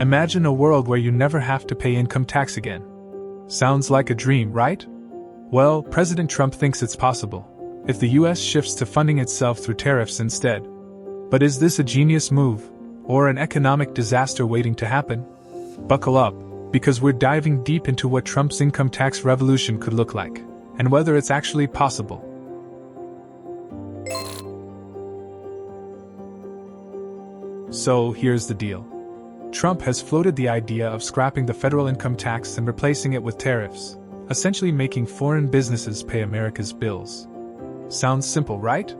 Imagine a world where you never have to pay income tax again. Sounds like a dream, right? Well, President Trump thinks it's possible, if the US shifts to funding itself through tariffs instead. But is this a genius move, or an economic disaster waiting to happen? Buckle up, because we're diving deep into what Trump's income tax revolution could look like, and whether it's actually possible. So here's the deal. Trump has floated the idea of scrapping the federal income tax and replacing it with tariffs, essentially making foreign businesses pay America's bills. Sounds simple, right?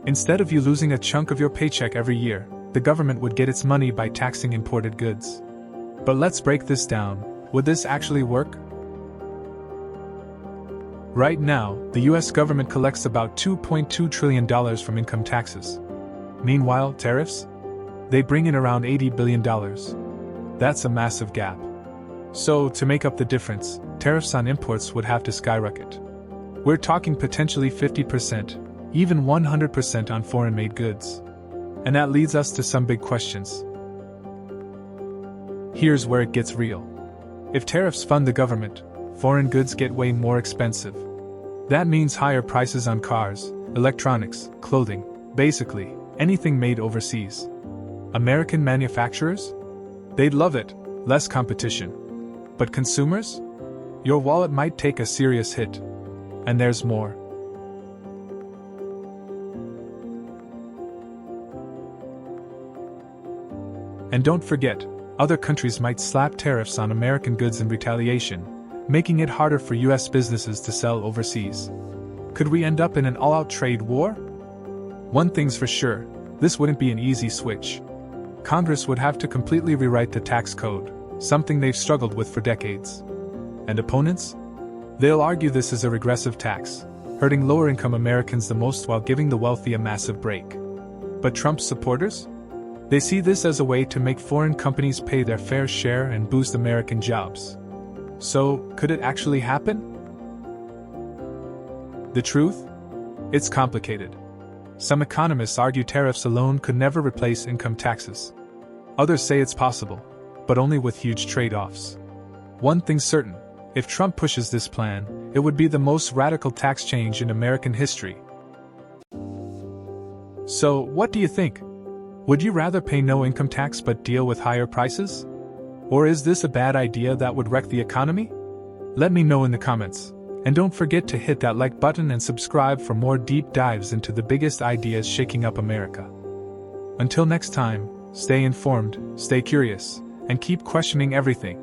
Instead of you losing a chunk of your paycheck every year, the government would get its money by taxing imported goods. But let's break this down. Would this actually work? Right now, the US government collects about $2.2 trillion from income taxes. Meanwhile, tariffs? They bring in around $80 billion. That's a massive gap. So, to make up the difference, tariffs on imports would have to skyrocket. We're talking potentially 50%, even 100% on foreign-made goods. And that leads us to some big questions. Here's where it gets real. If tariffs fund the government, foreign goods get way more expensive. That means higher prices on cars, electronics, clothing, basically, anything made overseas. American manufacturers? They'd love it, less competition. But consumers? Your wallet might take a serious hit. And there's more. And don't forget, other countries might slap tariffs on American goods in retaliation, making it harder for US businesses to sell overseas. Could we end up in an all-out trade war? One thing's for sure, this wouldn't be an easy switch. Congress would have to completely rewrite the tax code, something they've struggled with for decades. And opponents? They'll argue this is a regressive tax, hurting lower-income Americans the most while giving the wealthy a massive break. But Trump's supporters? They see this as a way to make foreign companies pay their fair share and boost American jobs. So, could it actually happen? The truth? It's complicated. Some economists argue tariffs alone could never replace income taxes. Others say it's possible, but only with huge trade-offs. One thing's certain, if Trump pushes this plan, it would be the most radical tax change in American history. So, what do you think? Would you rather pay no income tax but deal with higher prices? Or is this a bad idea that would wreck the economy? Let me know in the comments. And don't forget to hit that like button and subscribe for more deep dives into the biggest ideas shaking up America. Until next time, stay informed, stay curious, and keep questioning everything.